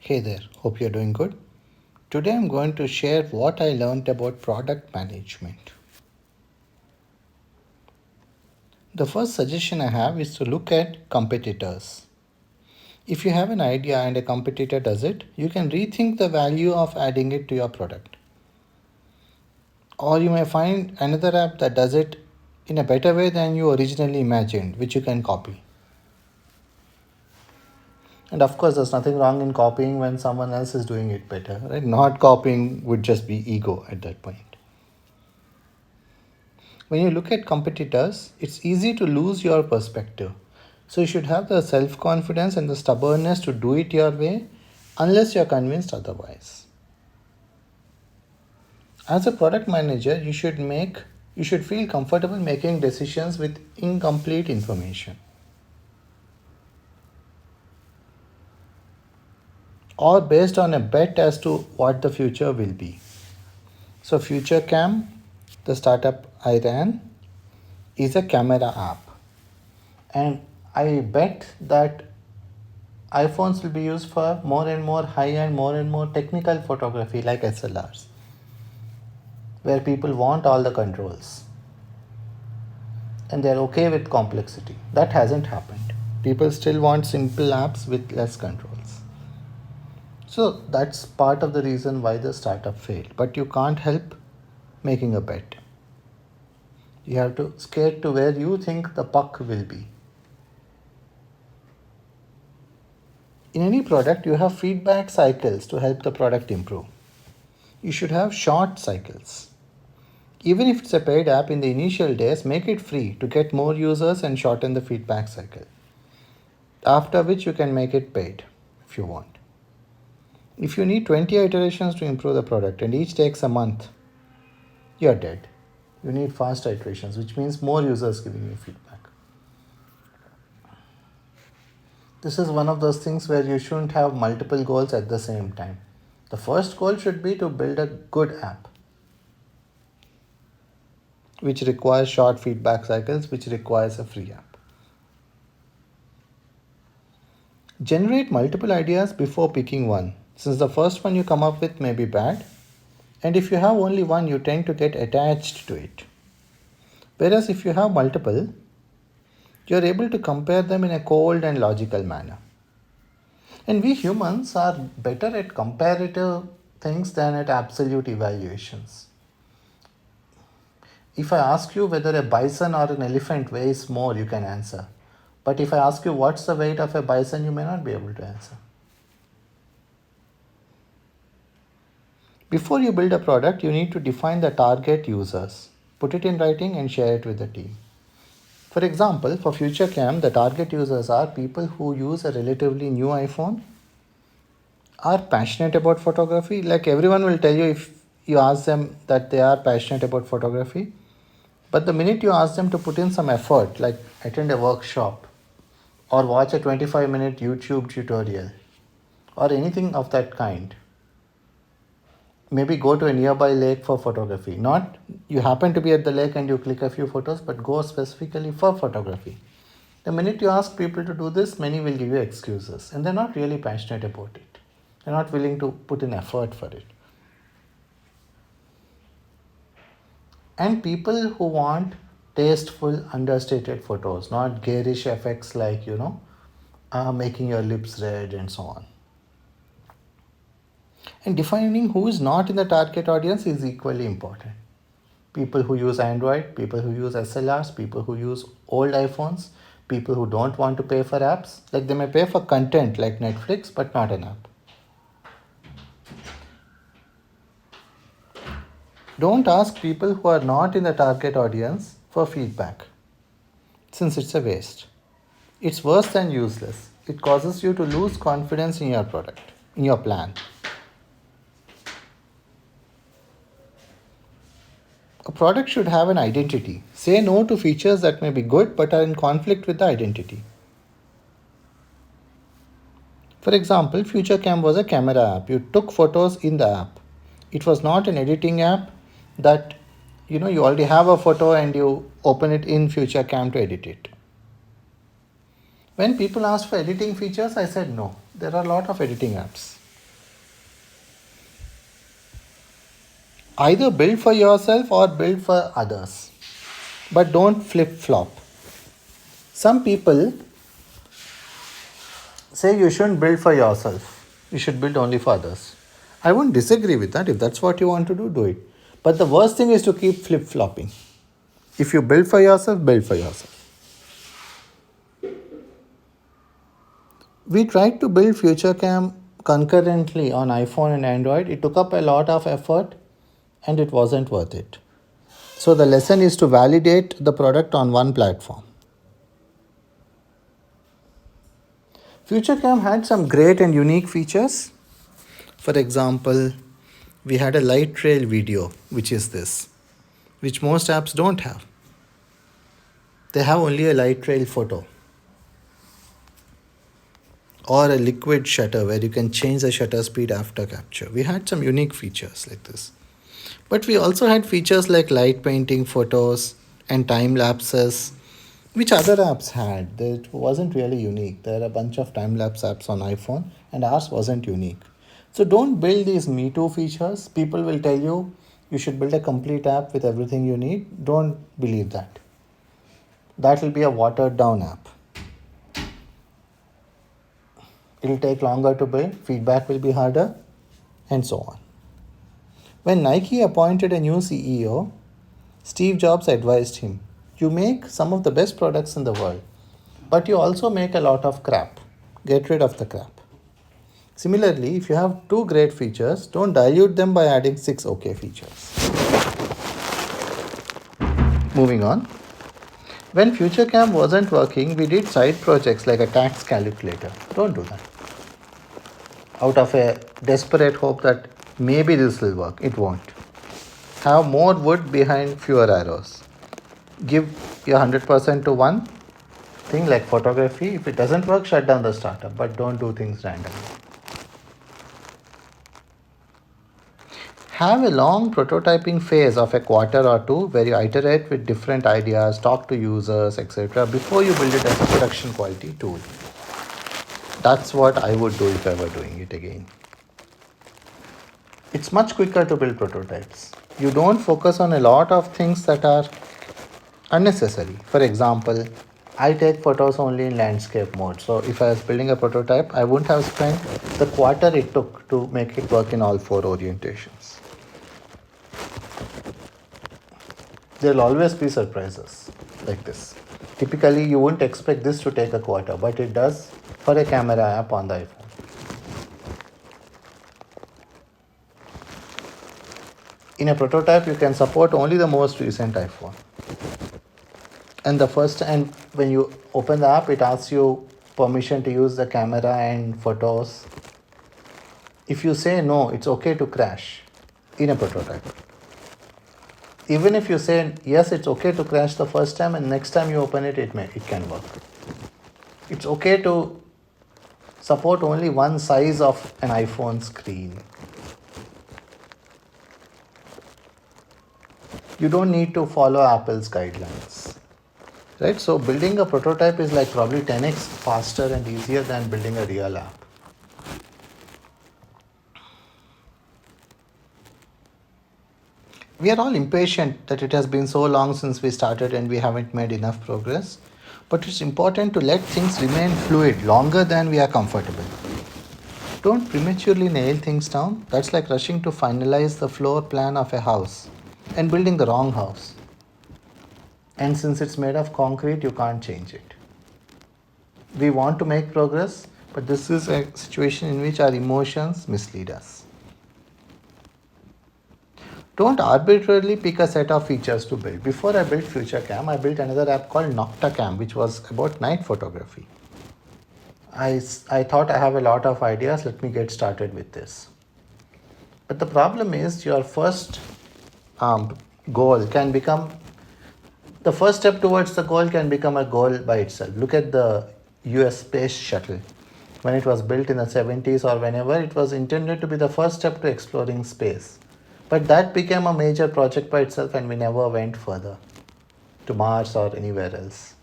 Hey there, hope you're doing good. Today I'm going to share what I learned about product management. The first suggestion I have is to look at competitors. If you have an idea and a competitor does it, you can rethink the value of adding it to your product. Or you may find another app that does it in a better way than you originally imagined, which you can copy. And of course, there's nothing wrong in copying when someone else is doing it better, right? Not copying would just be ego at that point. When you look at competitors, it's easy to lose your perspective. So you should have the self confidence and the stubbornness to do it your way unless you're convinced otherwise. As a product manager, you should feel comfortable making decisions with incomplete information or based on a bet as to what the future will be. So Future Cam, the startup I ran, is a camera app. And I bet that iPhones will be used for more and more high-end, more and more technical photography like SLRs, where people want all the controls and they're okay with complexity. That hasn't happened. People still want simple apps with less controls. So that's part of the reason why the startup failed. But you can't help making a bet. You have to skate to where you think the puck will be. In any product, you have feedback cycles to help the product improve. You should have short cycles. Even if it's a paid app in the initial days, make it free to get more users and shorten the feedback cycle. After which you can make it paid if you want. If you need 20 iterations to improve the product and each takes a month, you're dead. You need fast iterations, which means more users giving you feedback. This is one of those things where you shouldn't have multiple goals at the same time. The first goal should be to build a good app, which requires short feedback cycles, which requires a free app. Generate multiple ideas before picking one, since the first one you come up with may be bad, and if you have only one, you tend to get attached to it. Whereas if you have multiple, you're able to compare them in a cold and logical manner. And we humans are better at comparative things than at absolute evaluations. If I ask you whether a bison or an elephant weighs more, you can answer. But if I ask you what's the weight of a bison, you may not be able to answer. Before you build a product, you need to define the target users, put it in writing and share it with the team. For example, for FutureCam, the target users are people who use a relatively new iPhone, are passionate about photography. Like everyone will tell you if you ask them that they are passionate about photography. But the minute you ask them to put in some effort, like attend a workshop or watch a 25-minute YouTube tutorial or anything of that kind, maybe go to a nearby lake for photography. Not you happen to be at the lake and you click a few photos, but go specifically for photography. The minute you ask people to do this, many will give you excuses and they're not really passionate about it. They're not willing to put in effort for it. And people who want tasteful, understated photos, not garish effects like, making your lips red and so on. And defining who is not in the target audience is equally important. People who use Android, people who use SLRs, people who use old iPhones, people who don't want to pay for apps. Like they may pay for content like Netflix, but not an app. Don't ask people who are not in the target audience for feedback, since it's a waste. It's worse than useless. It causes you to lose confidence in your product, in your plan. A product should have an identity. Say no to features that may be good but are in conflict with the identity. For example, FutureCam was a camera app. You took photos in the app. It was not an editing app that you already have a photo and you open it in FutureCam to edit it. When people asked for editing features, I said no. There are a lot of editing apps. Either build for yourself or build for others, but don't flip flop. Some people say you shouldn't build for yourself, you should build only for others. I won't disagree with that. If that's what you want to do, do it. But the worst thing is to keep flip flopping. If you build for yourself, build for yourself. We tried to build FutureCam concurrently on iPhone and Android. It took up a lot of effort and it wasn't worth it. So the lesson is to validate the product on one platform. FutureCam had some great and unique features. For example, we had a light trail video, which is this, which most apps don't have. They have only a light trail photo or a liquid shutter where you can change the shutter speed after capture. We had some unique features like this. But we also had features like light painting photos and time lapses, which other apps had. That wasn't really unique. There are a bunch of time lapse apps on iPhone, and ours wasn't unique. So don't build these Me Too features. People will tell you you should build a complete app with everything you need. Don't believe that. That will be a watered down app. It will take longer to build, feedback will be harder, and so on. When Nike appointed a new CEO, Steve Jobs advised him, you make some of the best products in the world, but you also make a lot of crap. Get rid of the crap. Similarly, if you have two great features, don't dilute them by adding 6 okay features. Moving on. When FutureCam wasn't working, we did side projects like a tax calculator. Don't do that. Out of a desperate hope that maybe this will work. It won't. Have more wood behind fewer arrows. Give your 100% to one thing like photography. If it doesn't work, shut down the startup, but don't do things randomly. Have a long prototyping phase of a quarter or two where you iterate with different ideas, talk to users, etc. before you build it as a production quality tool. That's what I would do if I were doing it again. It's much quicker to build prototypes. You don't focus on a lot of things that are unnecessary. For example, I take photos only in landscape mode. So if I was building a prototype, I wouldn't have spent the quarter it took to make it work in all 4 orientations. There will always be surprises like this. Typically, you wouldn't expect this to take a quarter, but it does for a camera app on the iPhone. In a prototype, you can support only the most recent iPhone. And when you open the app, it asks you permission to use the camera and photos. If you say no, it's okay to crash in a prototype. Even if you say yes, it's okay to crash the first time, and next time you open it, it can work. It's okay to support only one size of an iPhone screen. You don't need to follow Apple's guidelines. Right? So building a prototype is like probably 10x faster and easier than building a real app. We are all impatient that it has been so long since we started and we haven't made enough progress. But it's important to let things remain fluid longer than we are comfortable. Don't prematurely nail things down. That's like rushing to finalize the floor plan of a house and building the wrong house. And since it's made of concrete, you can't change it. We want to make progress, but this is a situation in which our emotions mislead us. Don't arbitrarily pick a set of features to build. Before I built FutureCam, I built another app called NoctaCam, which was about night photography. I thought I have a lot of ideas, let me get started with this. But the problem is your first goal can become, the first step towards the goal can become a goal by itself. Look at the US space shuttle. When it was built in the 70s or whenever, it was intended to be the first step to exploring space. But that became a major project by itself and we never went further to Mars or anywhere else.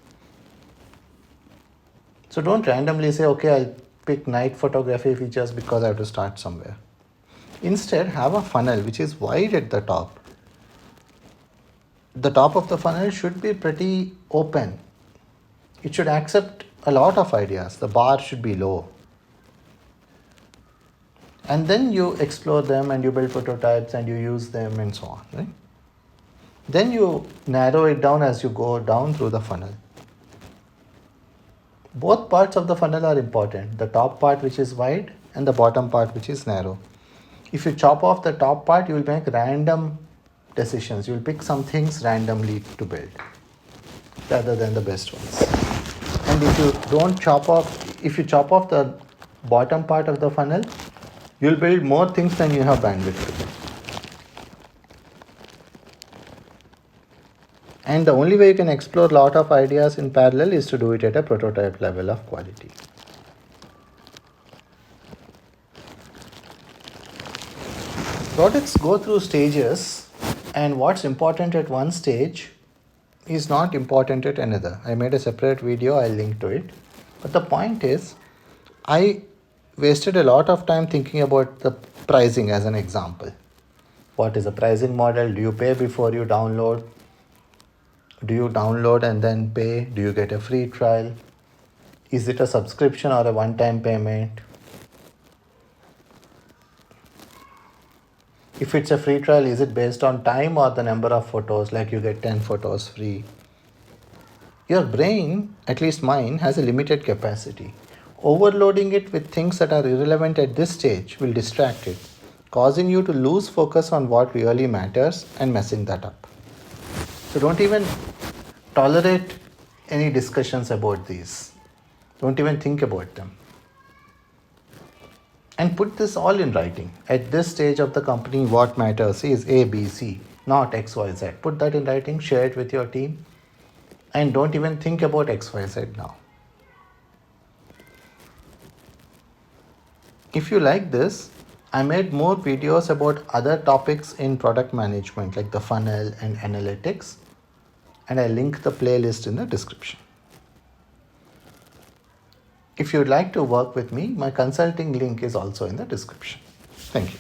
So don't randomly say, okay, I'll pick night photography features because I have to start somewhere. Instead, have a funnel which is wide at the top. The top of the funnel should be pretty open. It should accept a lot of ideas. The bar should be low. And then you explore them and you build prototypes and you use them and so on, right? Then you narrow it down as you go down through the funnel. Both parts of the funnel are important, the top part which is wide and the bottom part which is narrow. If you chop off the top part, you will make random decisions. You will pick some things randomly to build rather than the best ones. And if you chop off the bottom part of the funnel, you'll build more things than you have bandwidth to build. And the only way you can explore a lot of ideas in parallel is to do it at a prototype level of quality. Products go through stages, and what's important at one stage is not important at another. I made a separate video, I'll link to it. But the point is, I wasted a lot of time thinking about the pricing as an example. What is a pricing model? Do you pay before you download? Do you download and then pay? Do you get a free trial? Is it a subscription or a one-time payment? If it's a free trial, is it based on time or the number of photos, like you get 10 photos free? Your brain, at least mine, has a limited capacity. Overloading it with things that are irrelevant at this stage will distract it, causing you to lose focus on what really matters and messing that up. So don't even tolerate any discussions about these. Don't even think about them. And put this all in writing. At this stage of the company, what matters is A, B, C, not X, Y, Z. Put that in writing, share it with your team, and don't even think about X, Y, Z now. If you like this, I made more videos about other topics in product management like the funnel and analytics, and I link the playlist in the description. If you'd like to work with me, my consulting link is also in the description. Thank you.